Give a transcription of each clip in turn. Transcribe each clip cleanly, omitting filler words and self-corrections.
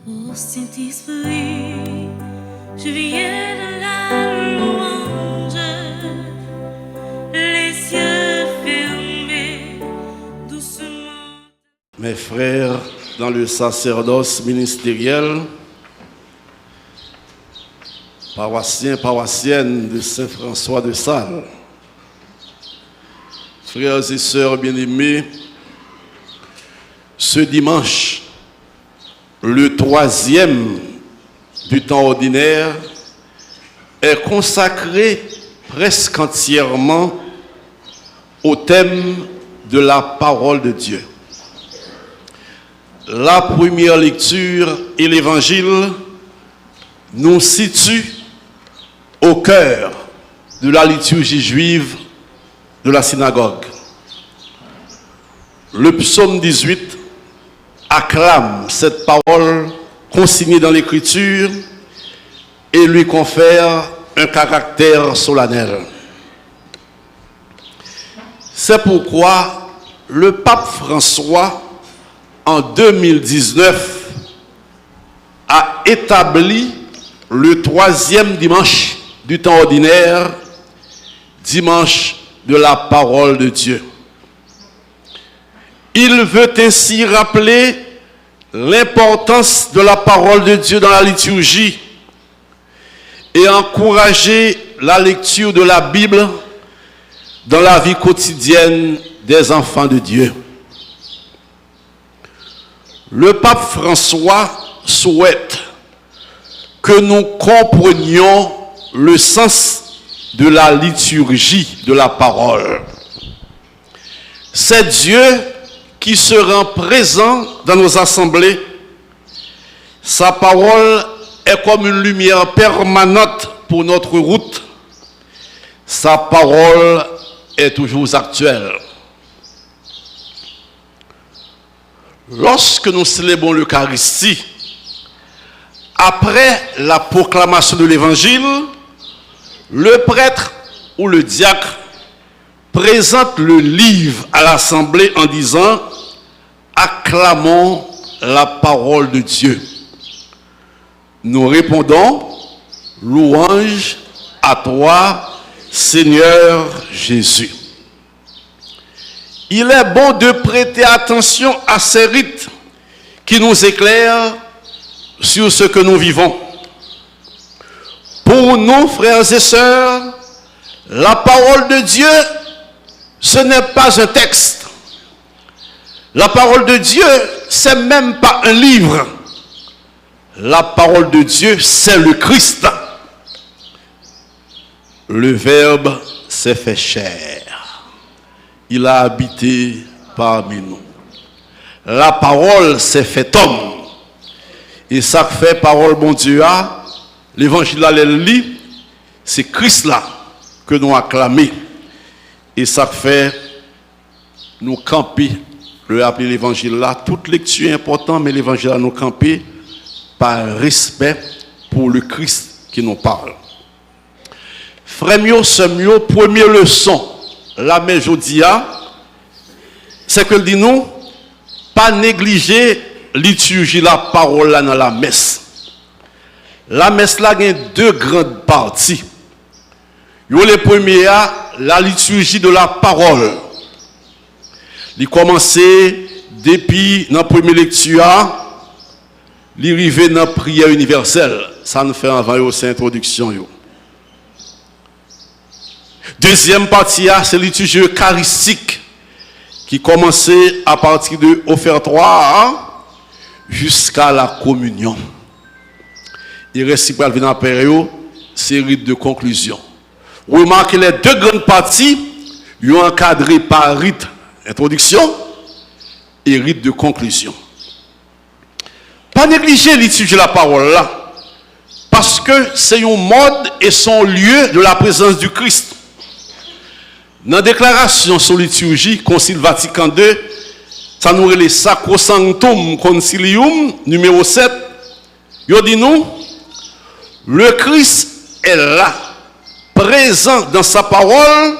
Ô Saint-Esprit, je viens de la louange, les yeux fermés, doucement. Mes frères dans le sacerdoce ministériel, paroissiens, paroissiennes de Saint-François de Sales, frères et sœurs bien-aimés, ce dimanche, le 3e du temps ordinaire, est consacré presque entièrement au thème de la parole de Dieu. La première lecture et l'évangile nous situent au cœur de la liturgie juive de la synagogue. Le psaume 18 acclame cette parole consignée dans l'écriture et lui confère un caractère solennel. C'est pourquoi le pape François, en 2019, a établi le 3e dimanche du temps ordinaire, dimanche de la parole de Dieu. Il veut ainsi rappeler l'importance de la parole de Dieu dans la liturgie et encourager la lecture de la Bible dans la vie quotidienne des enfants de Dieu. Le pape François souhaite que nous comprenions le sens de la liturgie de la parole. C'est Dieu qui se rend présent dans nos assemblées. Sa parole est comme une lumière permanente pour notre route. Sa parole est toujours actuelle. Lorsque nous célébrons l'Eucharistie, après la proclamation de l'Évangile, le prêtre ou le diacre présente le livre à l'assemblée en disant « Acclamons la parole de Dieu ». Nous répondons « Louange à toi, Seigneur Jésus ». Il est bon de prêter attention à ces rites qui nous éclairent sur ce que nous vivons. Pour nous, frères et sœurs, la parole de Dieu, ce n'est pas un texte. La parole de Dieu, c'est même pas un livre. La parole de Dieu, c'est le Christ. Le Verbe s'est fait chair. Il a habité parmi nous. La parole s'est fait homme. Et ça fait parole, bon Dieu, l'évangile là, lit, c'est Christ là que nous acclamons. Et ça fait nous camper, le appeler l'évangile là, toute lecture est importante, mais l'évangile là nous camper par respect pour le Christ qui nous parle. Frère mio, ce mio, première leçon, la méjodia, c'est que dit nous, pas négliger liturgie la parole là dans la messe. La messe là a deux grandes parties. Le premier, la liturgie de la parole. Il commence depuis la première lecture, il arrive dans la prière universelle. Ça nous fait avant cette introduction. Deuxième partie, c'est la liturgie eucharistique qui commençait à partir de offertoire jusqu'à la communion. Il reste pas dans la période, c'est rite de conclusion. Remarquez les deux grandes parties, ils sont encadrées par rite introduction et rite de conclusion. Pas négliger l'étude de la parole là, parce que c'est un mode et son lieu de la présence du Christ. Dans la déclaration sur la liturgie, Concile Vatican II, ça nous relève Sacrosanctum Concilium numéro 7, il dit nous, le Christ est là, présent dans sa parole,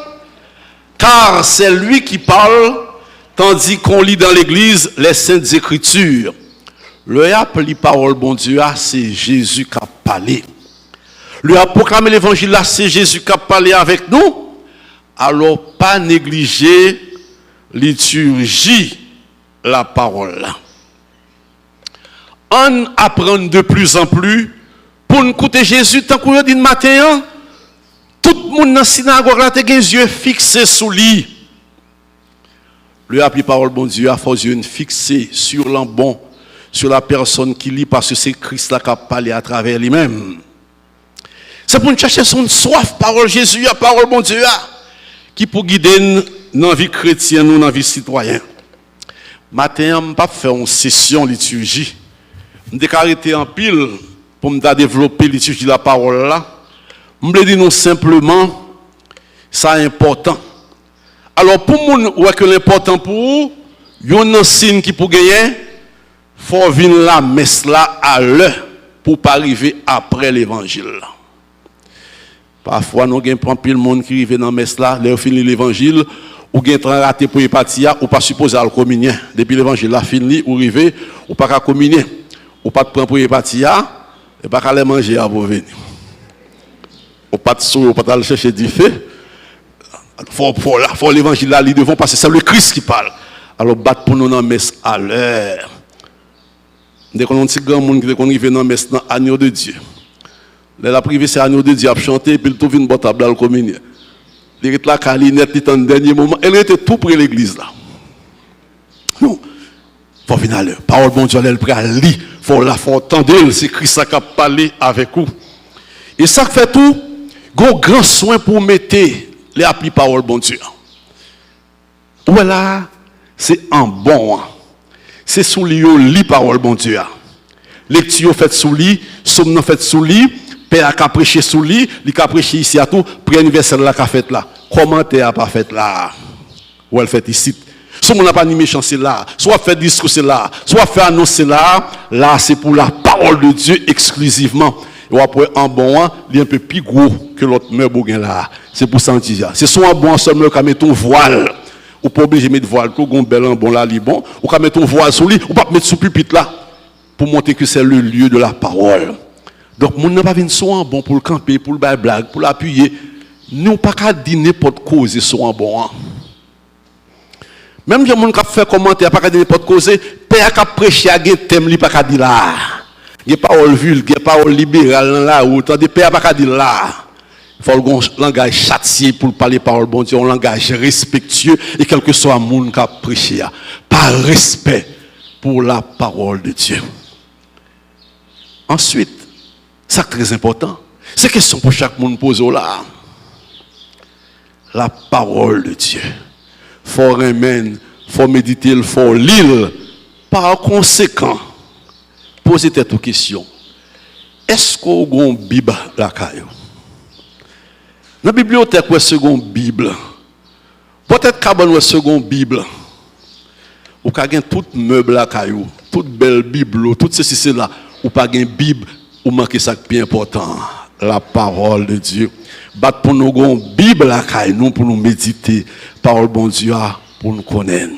car c'est lui qui parle, tandis qu'on lit dans l'Église les Saintes Écritures. Le appli parole bon Dieu, c'est Jésus qui a parlé. Le a proclamé l'évangile là, c'est Jésus qui a parlé avec nous. Alors, pas négliger liturgie la parole là. On apprend de plus en plus pour nous écouter Jésus tant qu'on dit le matin. Tout le monde dans la synagogue là a les yeux fixés sur lui. Le appli parole bon Dieu a les yeux fixés sur l'ambon, sur la personne qui lit parce que c'est Christ là qui a parlé à travers lui-même. C'est pour nous chercher son soif parole Jésus, la parole bon Dieu qui pour guider dans la vie chrétienne ou dans la vie citoyenne. Matin, je ne vais pas faire une session liturgie. Je vais arrêter en pile pour me développer la liturgie de la parole là. Je vais dire nous simplement, ça est important. Alors pour nous, ouais que l'important pour vous, il y a un signe qui pour gagner, il faut venir la messe là à l'heure pour pas arriver après l'évangile. Parfois, nous avons pile monde qui arrive dans la messe là, leur finit l'évangile, ou bien raté pour hépatia, ou pas supposé à le communier. Depuis l'évangile là fini, ou arrivé, ou pas qu'à communier, ou pas de prendre pour hépatia, et pas qu'à les manger à vous venir. Ou pas de souris, ou pas de chercher du fait. Faut l'évangile là, ils devant parce que c'est le Christ qui parle. Alors, battre pour nous dans la messe à l'heure. Dès qu'on a un petit grand monde qui arrive dans la messe, dans l'agneau de Dieu. La privée, c'est l'agneau de Dieu à chanter, puis il trouve une bonne table à le communier. Il est là, Calinette, il est en dernier moment. Elle était tout près de l'église là. Non. Il faut venir à l'heure. Parole bon Dieu, elle est prête à lire. Il faut entendre, c'est Christ qui a parlé avec vous. Et ça fait tout, grand soin pour mettre les applis parole bon Dieu. Voilà, c'est un bon. C'est sous lit parole bon Dieu. Lecture fait sous lit, somme fait sous lit, Père a prêché sous lit, il a prêché ici à tout, prière universelle là qu'a fait là. Commentaire a pas fait là. Ou elle fait ici. Soit on n'a pas animé chanter là, soit fait discours c'est là, soit fait annoncer là, là c'est pour la parole de Dieu exclusivement. Et après un bon, il est un peu plus gros que l'autre meuble là. C'est pour ça que je dis. C'est soit un bon seul qui met ton voile. Ou pas obligé de mettre voile, tout un bel bon là, bon. Ou pas mettre ton voile sur lui, ou pas mettre sous pupitre là. Pour montrer que c'est le lieu de la parole. Donc, mon n'a pas venir soit un bon pour le camper, pour le blague, pour l'appuyer. Nous pas qu'à dire n'importe cause soit un bon. Même si mon cap fait commentaire, pas qu'à dire n'importe cause, père qui prêché à un thème, il pas qu'à dire là. Il n'y a pas de vulgaire, il n'y a pas de libéral là, ou des pères pas qu'à dire là. Il faut un langage châtié pour parler parole bon Dieu, un langage respectueux et quel que soit le monde qui a prêché. Par respect pour la parole de Dieu. Ensuite, ça c'est très important. C'est question pour chaque monde pose là. La parole de Dieu. Il faut remettre, il faut méditer, il faut lire. Par conséquent, posez cette question. Est-ce qu'on a une Bible là caillou? Dans la bibliothèque, où est-ce qu'on a une Bible? Peut-être qu'il y a une seconde Bible. Ou qu'il y a tout meuble là caillou, toute belle Bible, tout ceci, c'est là. Ou pas une Bible, ou manquer ça qui est important. La parole de Dieu. Bat pour nous une Bible là caillou, nous pour nous méditer. Parole bon Dieu, pour nous connaître.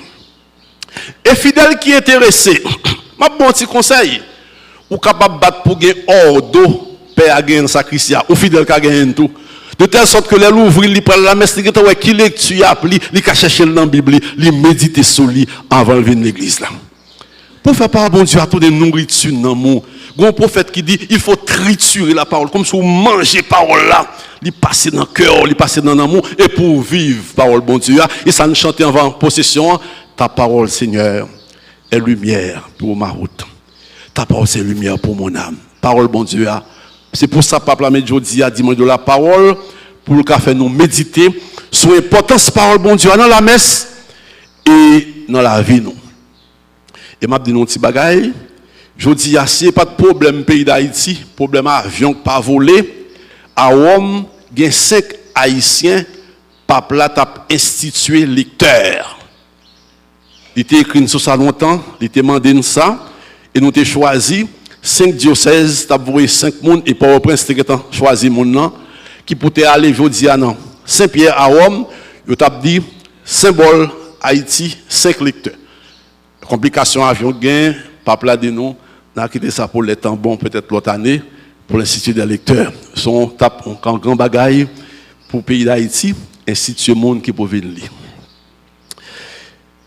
Et fidèle qui est intéressé, ma bon petit conseil, ou capable de battre pour gagner ordre, père a gagné sacristia, ou fidèle qui a gagné tout. De telle sorte que les ouvrir, il prend la messe, qui lecture appli, il a cherché dans la Bible, il médite sur lui avant de venir l'église là. Pour faire part bon Dieu à tout de nourriture dans mon. Un prophète qui dit il faut triturer la parole comme si vous mangez la parole là, il passe dans le cœur, il passe dans l'amour et pour vivre parole bon Dieu et ça nous chante avant possession ta parole Seigneur est lumière pour ma route. Ta parole c'est lumière pour mon âme. Parole bon Dieu. C'est pour ça papa la jeudi à dimanche de la parole pour le faire nous méditer sur l'importance parole bon Dieu dans la messe et dans la vie nous. Et m'a dit un petit bagaille. Je dis assez pas de problème pays d'Haïti, problème avion pas volé. À Rome, il y a 5 Haïtiens pape là t'a institué lecteur. Il était écrit sur ça longtemps, il était demandé ça et nous avons choisi 5 diocèses, t'as voué 5 monde et Port-au-Prince t'as choisi mon nom qui pouvait aller jeudi à non. Saint-Pierre à Rome, il t'a dit symbole Haïti 5 lecteurs. Complication avion gain, pape là de nous On a quitté ça pour les temps bons, peut-être l'autre année, pour l'Institut des lecteurs. Son tape en grand bagaille pour le pays d'Haïti, institut monde qui peut venir lire.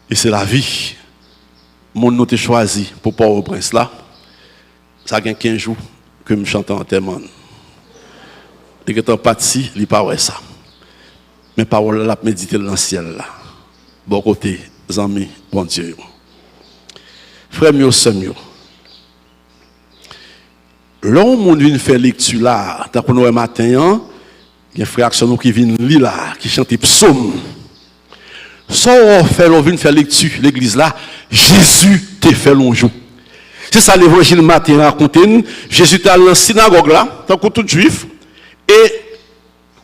Et c'est la vie. Mon nous a choisi pour Port-au-Prince là. Ça fait 15 jours que je chante en témoin. Et que tu parti, il pas ça. Mais parole là méditer dans le ciel là. Bon côté, amis, bon Dieu. Frère mieux, sœur mieux. L'homme qui vient faire lecture là, tant qu'on est matin, il y a un frère qui vient lire là, qui chante psaume. Sans faire l'on faire lecture l'église là, Jésus t'a fait long jour. C'est ça l'évangile matin raconte. Jésus t'a dans la synagogue là, tant que tout juif, et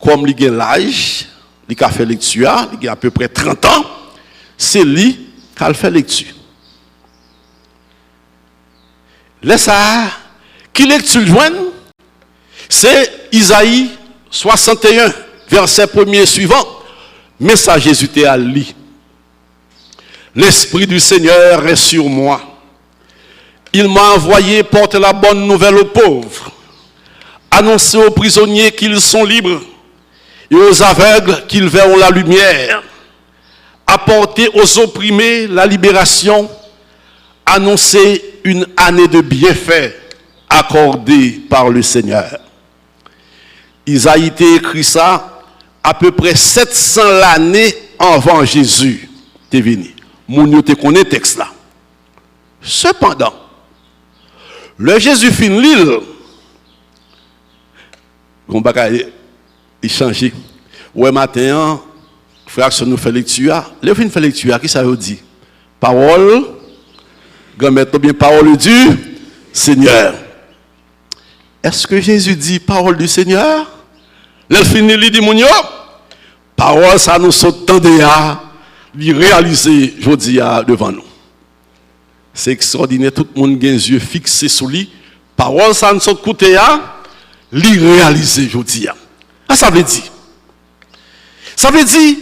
comme il a l'âge, il a fait lecture, il a à peu près 30 ans, c'est lui qui a fait lecture. Là ça, qui lecture joigne, c'est Isaïe 61, verset 1er suivant. Message Jésus t'est à lui. L'Esprit du Seigneur est sur moi. Il m'a envoyé porter la bonne nouvelle aux pauvres, annoncer aux prisonniers qu'ils sont libres et aux aveugles qu'ils verront la lumière, apporter aux opprimés la libération, annoncer une année de bienfaits accordée par le Seigneur. Isaïe a écrit ça à peu près 700 l'année avant Jésus est venu. Moun yo te connaît texte là. Cependant, le Jésus fin l'île, on va il changer. Ouais matin, frère si nous fait lecture, le fin fait lecture, qui ça veut dire? Parole, grand-mère bien parole du Seigneur. Est-ce que Jésus dit parole du Seigneur? Le fini il dit mon yo, parole ça nous saute à réaliser jodi devant nous. C'est extraordinaire, tout le monde a les yeux fixés sur lui. Parole ça nous saute côté à réaliser jodi. Ça veut dire. Ça veut dire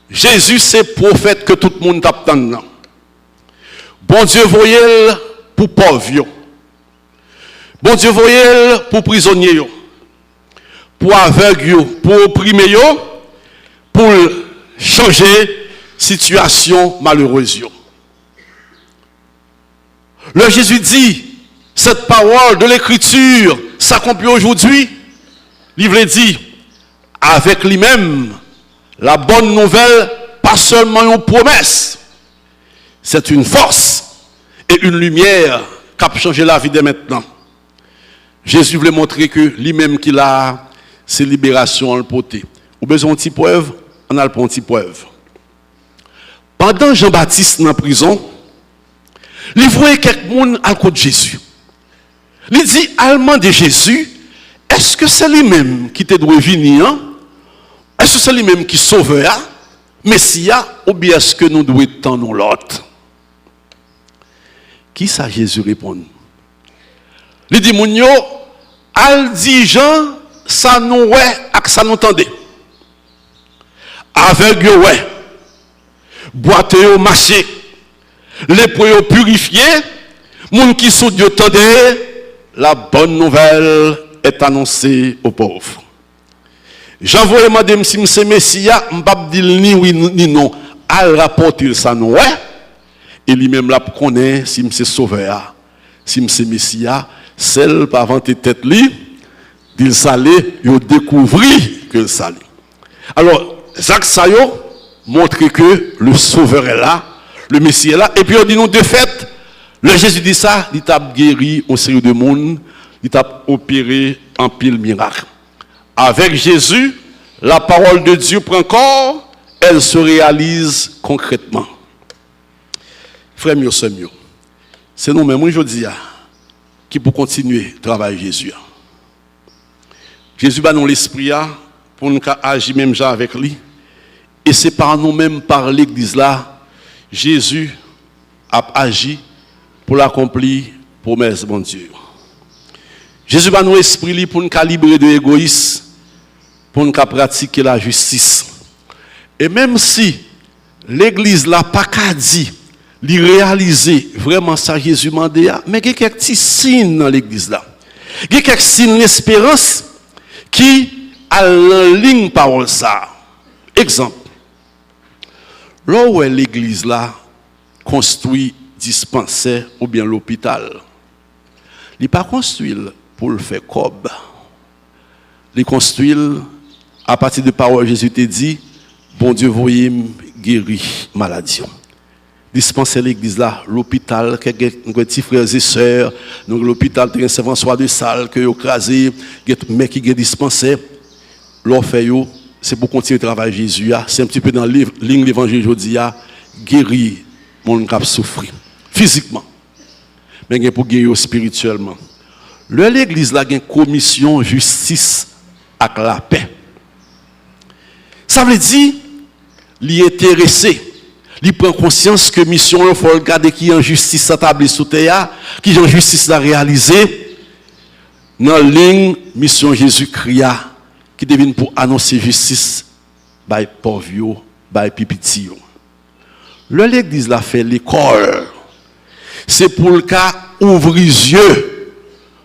Jésus c'est prophète que tout le monde t'attend. Bon Dieu voyait pour pauvres. Bon Dieu voyait pour prisonniers. Pour aveugles, pour opprimés, pour changer situation malheureuse. Le Jésus dit, cette parole de l'écriture s'accomplit aujourd'hui. Il dit, avec lui-même, la bonne nouvelle, pas seulement une promesse, c'est une force et une lumière qui a changé la vie de maintenant. Jésus voulait montrer que lui-même qu'il a ses libérations en le poté. Ou besoin de preuve, on a le petit preuve. Pendant Jean-Baptiste dans la prison, il voyait quelqu'un à côté de Jésus. Il dit, allemand de Jésus, est-ce que c'est lui-même qui te doit venir? Est-ce que c'est lui-même qui sauvera, Messia, ou bien est-ce que nous devons attendre l'autre? Qui ça Jésus répond? Il dit, Mounio, al dit Jean, ça nous ouais, et ça nous tendait. Aveugle ouais, boiteux au marché, lépreux purifié, moun qui sont Dieu tendait, la bonne nouvelle est annoncée aux pauvres. J'envoie madame si c'est Messia, m'pap dit ni oui ni non, al rapporter ça nous ouais, et lui-même là connaît si c'est sauveur, si c'est Messia, celle par vanter tête li, il salé, il découvrit que le salé. Alors, Jacques Sayo montre que le sauveur est là, le Messie est là, et puis on dit nous de fait, le Jésus dit ça, il t'a guéri au série de monde, il t'a opéré en pile miracle. Avec Jésus, la parole de Dieu prend corps, elle se réalise concrètement. Frère mieux, c'est mieux. C'est nous-mêmes aujourd'hui qui pour continuer le travail de Jésus. Jésus va dans l'esprit pour nous agir même genre avec lui. Et c'est par nous-mêmes, par l'église là, Jésus a agi pour l'accomplir promesse bon Dieu. Jésus va nous esprit pour nous calibrer de l'égoïsme, pour nous pratiquer la justice. Et même si l'église là pas qu'à dit, li réaliser vraiment ça Jésus mandé, mais il y a quelques petits signes dans l'église là. Il y a quelques signes d'espérance qui a en ligne parole ça. Exemple. Là où l'église là construit dispensaire ou bien l'hôpital, il n'est pas construit pour le faire cob. Il construit à partir de parole Jésus te dit, bon Dieu voyez guéri maladie. Dispenser l'église là, l'hôpital, quelques petits frères et sœurs, donc l'hôpital, tu as Saint-François de Sales, que vous crasez, mais qui est dispensé, l'offre, c'est pour continuer le travail de Jésus, c'est un petit peu dans la ligne de l'évangile aujourd'hui, guérir mon cap souffrir, physiquement, mais pour guérir spirituellement. L'église là, a une commission justice avec la paix. Ça veut dire, il est intéressé. Il prend conscience que mission, il faut regarder qui en justice établie sous terre, qui en justice a réalisé. Dans la ligne, mission Jésus-Christ, qui devine pour annoncer justice, by pauvre, by pipiti. L'église l'a fait l'école. C'est pour le cas ouvrir les yeux.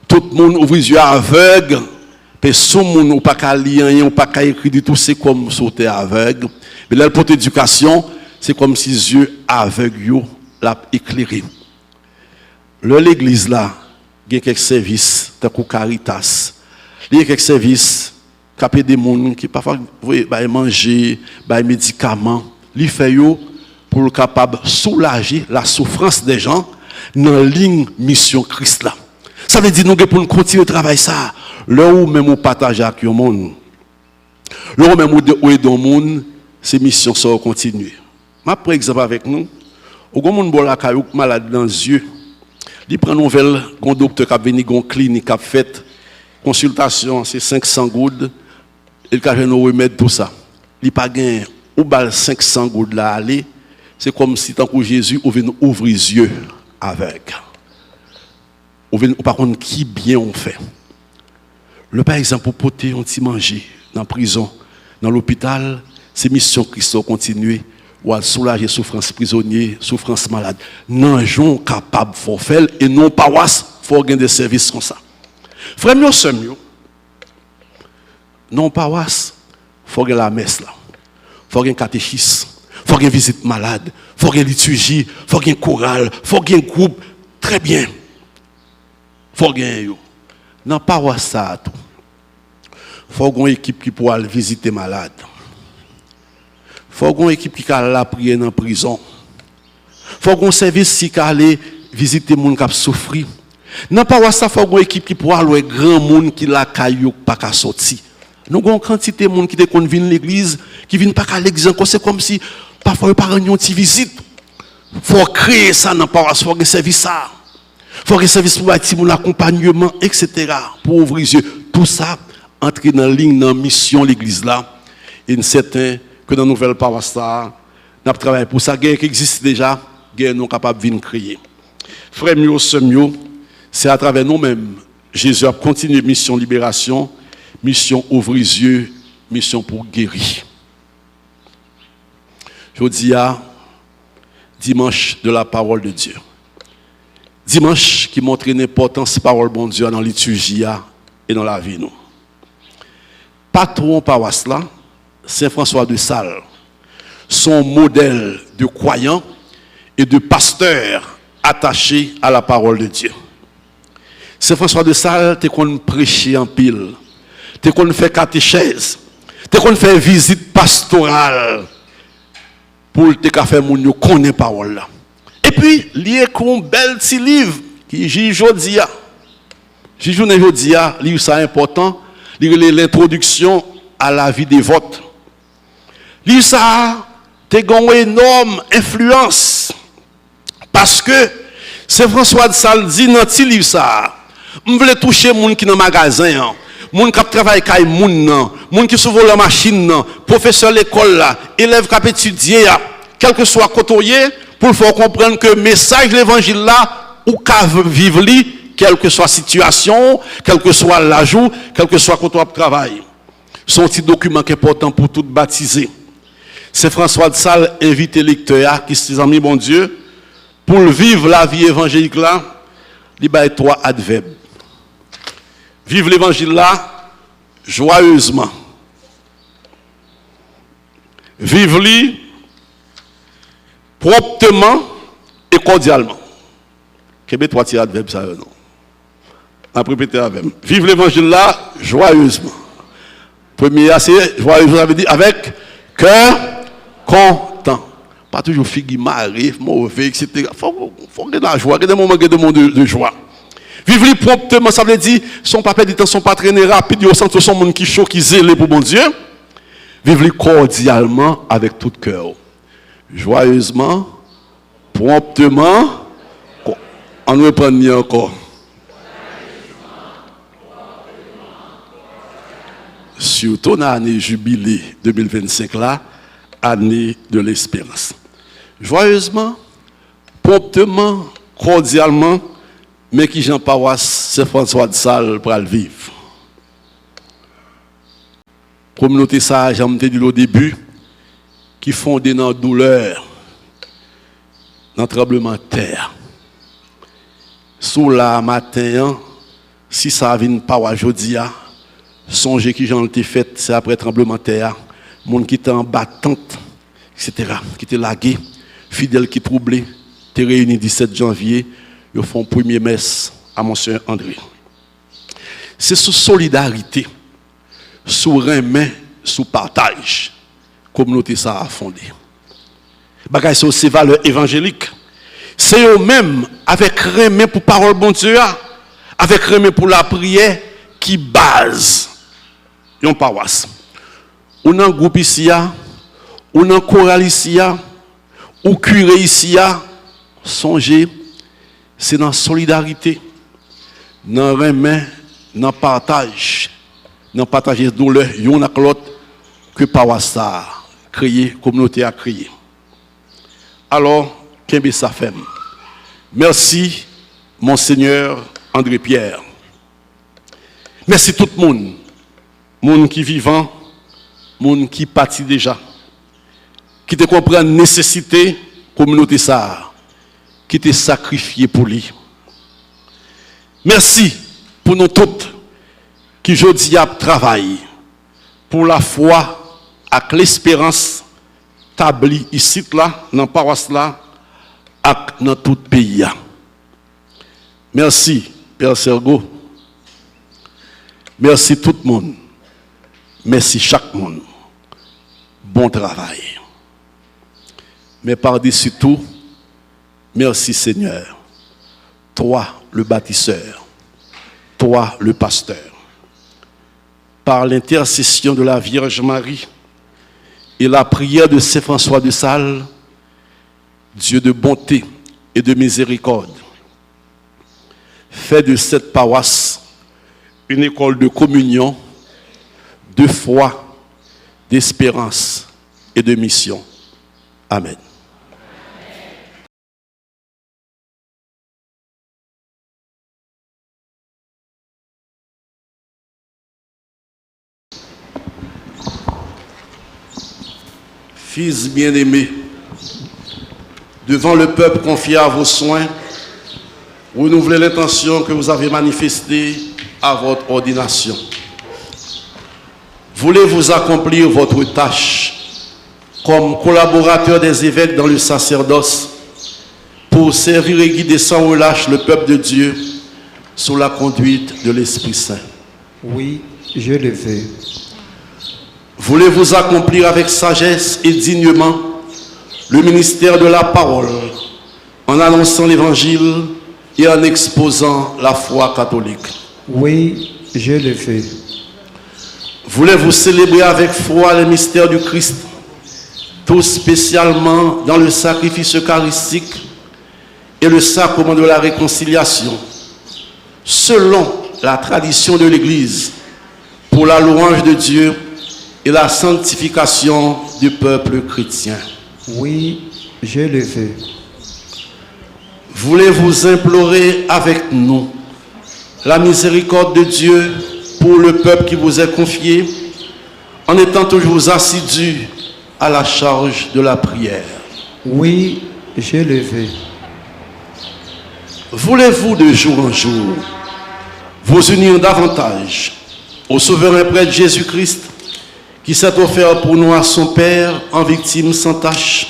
Tout le monde ouvre les yeux aveugle. Personne ne peut pas lire, ou pas écrire du tout, c'est comme sauter aveugle. Mais là, pour l'éducation, c'est comme si les yeux aveugles l'ont éclairé. L'église là, il y a quelques services, tant que Caritas. Il y a quelques services, qui ont des gens qui parfois manger, des médicaments. Il fait pour être capable de soulager la souffrance des gens dans la ligne mission Christ là. Ça veut dire que nous pour continuer de travailler ça. Là où même on partage avec le monde, là où même on aide le monde, ces missions sont continuer. Ma par exemple avec nous, au grand monde bola kayou malade dans les yeux, il prend nouvelle un docteur qui a venu une clinique qui a fait consultation c'est 500 goudes, il a nous remède tout ça. Il pas gain ou bal 500 goudes là aller, c'est comme si tant que Jésus ouvre les yeux avec. Ou par contre qui bien on fait. Le par exemple pour porter un petit manger dans la prison, dans l'hôpital, c'est mission Christ continuer ou à soulager souffrance prisonnier, souffrance malade. Non, gens capables de faire et non paroisse, faut gagner des services comme ça. Frère mieux c'est mieux. Non paroisse, faut gagner la messe là. Faut gagner catéchisme, faut gagner visite malade, faut gagner liturgie, faut gagner chorale, faut gagner groupe. Très bien. Faut gagner yo. Non paroisse ça tout. Faut gagner une équipe qui pourra visiter malade. Faut une équipe qui a la prière dans la prison. Faut un service qui aller visiter les gens qui souffrent. Non pas ça, faut une équipe qui pourra aller grand monde qui la caillou pas qu'à sortir. Nous avons une quantité de gens qui viennent à l'église, qui viennent pas à l'église, c'est comme si parfois ils pas une petite visite. Faut créer ça dans paroisse, faut un service ça. Faut un service pour bâtir l'accompagnement, etc. Pour ouvrir les yeux. Tout ça entrer dans la ligne, dans la mission de l'église là. Et une certaine que dans la nouvelle paroisse, nous avons travaillé pour ça, guerre qui existe déjà, guerre nous capables de venir créer. Frère mieux, c'est à travers nous-mêmes, Jésus a continué mission libération, mission ouvrir les yeux, mission pour guérir. Je dis à dimanche de la parole de Dieu. Dimanche qui montre l'importance de la parole de Dieu dans la liturgie et dans la vie. Nous. Patron paroisse là, Saint-François de Sales, son modèle de croyant et de pasteur attaché à la parole de Dieu. Saint-François de Sales, tu qu'on prêcher en pile, tu qu'on fait catéchèse, tu qu'on fait visite pastorale pour te faire moun yo connaître parole là. Et puis, lié con bel petit livre qui J. Jodia. J. Jodia, livre ça important, l'introduction à la vie des votes. Livre ça a une énorme influence parce que c'est François de Sales dit dans ce livre ça, je veux toucher les gens qui sont dans le magasin, les gens qui travaillent avec les gens qui sont la machine, professeur de l'école, élèves qui étudient, quel que soit côtoyé, pour faire comprendre que le message de l'évangile là, ou qu'à vivre, quelle que soit la situation, quel que soit l'ajout, quel que soit côté de travail. C'est un petit document qui est important pour tout baptiser. C'est François de Sales invite les lecteurs qui se disent, amis, bon Dieu, pour vivre la vie évangélique là, il y a 3 adverbes. Vivre l'évangile là joyeusement. Vivre-le promptement et cordialement. Quel est 3 adverbes ça non? Après répéter avec. Vivre l'évangile là joyeusement. Premier c'est joyeusement, ça veut dire avec cœur content. Pas toujours figue marée, mauvais, etc. Faut que la joie, que des moments de joie. Vivre promptement, ça veut dire son pas perdre du temps, son pas traîner rapide, au centre son monde qui chaud, qui zélé pour bon Dieu. Vivre cordialement avec tout cœur. Joyeusement, promptement, on nous prend mieux encore. Surtout dans l'année jubilé 2025 là, année de l'espérance. Joyeusement, promptement, cordialement, mais qui Jean Paroisse, c'est François de Sales pour le vivre. Communauté ça, j'ai dit au début, qui fondée dans la douleur, dans le tremblement de terre. Sous la matin, si ça vient pas aujourd'hui, songez qui j'en ai fait, c'est après le tremblement de terre, monde qui était en battante, etc., qui était lagué, fidèle qui troublé, t'es réuni 17 janvier, ils font premier messe à Monsieur André. C'est sous solidarité, sous remet, sous partage, communauté ça a fondé. Bagay c'est aussi valeur évangélique. C'est eux-mêmes avec remet pour parole bon Dieu, avec remet pour la prière qui base une paroisse. Ou dans groupe ici, ou dans chorale ici, ou curé ici, songez, c'est dans solidarité, dans remet, dans partage de douleur, yon ak l'autre, que paroisse a créé, communauté a créé. Alors, qu'est-ce ça fait? Merci, Monseigneur André Pierre. Merci tout le monde. Monde qui vivant, monde qui parti déjà. Qui te comprend la nécessité, communauté ça, qui te sacrifié pour lui. Merci pour nous toutes qui aujourd'hui travaillent pour la foi avec l'espérance établie ici, là, dans la paroisse, là, et dans tout le pays. Merci, Père Sergo. Merci tout le monde. Merci chaque monde. Bon travail. Mais par-dessus tout, merci Seigneur. Toi, le bâtisseur. Toi, le pasteur. Par l'intercession de la Vierge Marie et la prière de Saint François de Sales, Dieu de bonté et de miséricorde, fais de cette paroisse une école de communion, de foi, d'espérance et de mission. Amen. Fils bien-aimés, devant le peuple confié à vos soins, renouvelez l'intention que vous avez manifestée à votre ordination. Voulez-vous accomplir votre tâche comme collaborateur des évêques dans le sacerdoce pour servir et guider sans relâche le peuple de Dieu sous la conduite de l'Esprit Saint? Oui, je le veux. Voulez-vous accomplir avec sagesse et dignement le ministère de la parole en annonçant l'Évangile et en exposant la foi catholique? Oui, je le veux. Voulez-vous célébrer avec foi les mystères du Christ, tout spécialement dans le sacrifice eucharistique et le sacrement de la réconciliation, selon la tradition de l'Église, pour la louange de Dieu et la sanctification du peuple chrétien? Oui, je le veux. Voulez-vous implorer avec nous la miséricorde de Dieu pour le peuple qui vous est confié, en étant toujours assidus à la charge de la prière? Oui, je le veux. voulez-vous de jour en jour vous unir davantage au souverain prêtre Jésus-Christ qui s'est offert pour nous à son Père en victime sans tache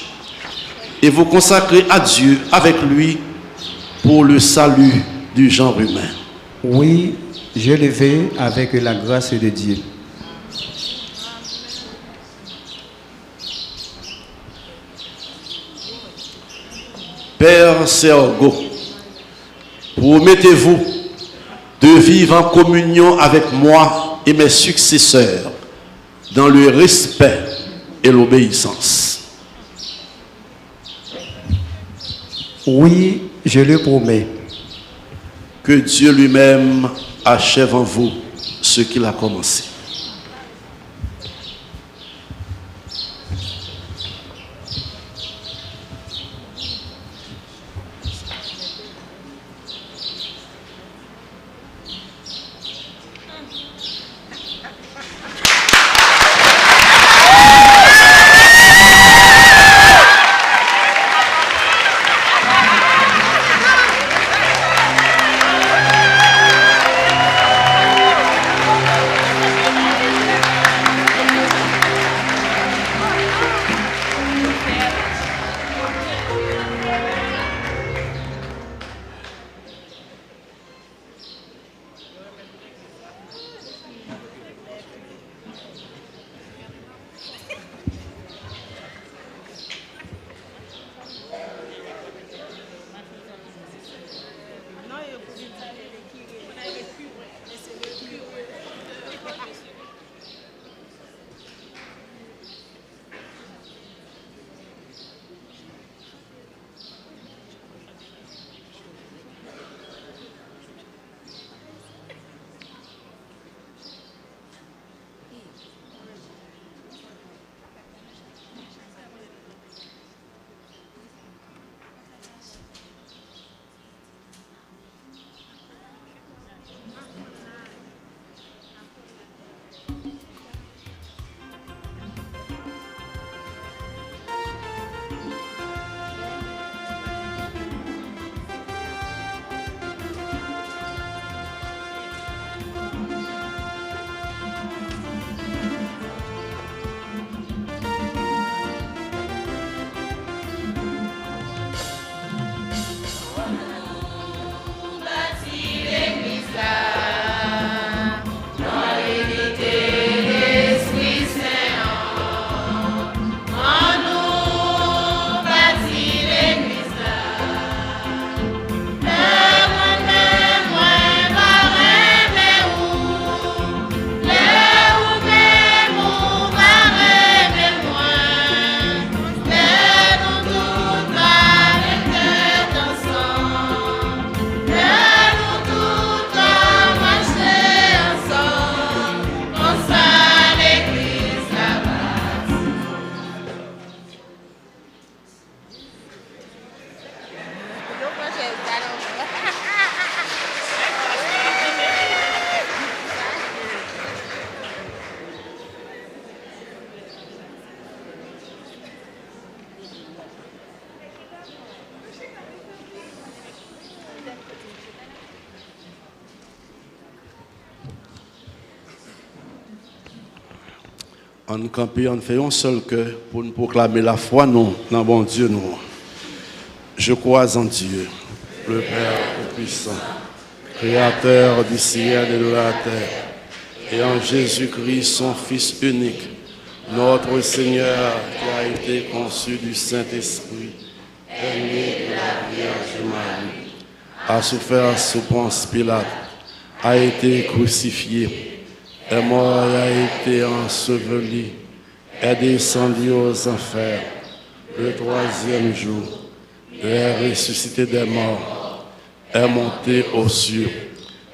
et vous consacrer à Dieu avec lui pour le salut du genre humain? Oui, je le veux avec la grâce de Dieu. Père Sergo, promettez-vous de vivre en communion avec moi et mes successeurs dans le respect et l'obéissance? Oui, je le promets. Que Dieu lui-même achève en vous ce qu'il a commencé. On campe, on fait un seul cœur pour nous proclamer la foi, non, dans bon Dieu, non. Je crois en Dieu, le Père Tout-Puissant, Créateur du ciel et de la terre, et en Jésus-Christ, son Fils unique, notre Seigneur, qui a été conçu du Saint-Esprit, est né de la Vierge Marie, a souffert sous Ponce Pilate, a été crucifié, est mort et a été enseveli, est descendu aux enfers, le troisième jour, est ressuscité des morts, est monté aux cieux,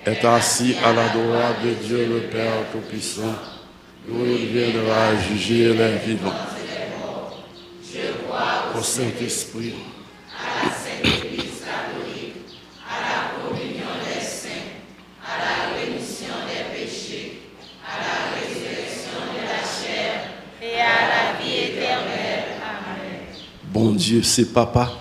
est assis à la droite de Dieu le Père Tout-Puissant, d'où il viendra juger les vivants. Au Saint-Esprit, à la Sainte Église catholique, à la communion des saints, à la rémission des péchés, à la résurrection de la chair et à la vie éternelle. Amen. Bon Dieu, c'est Papa.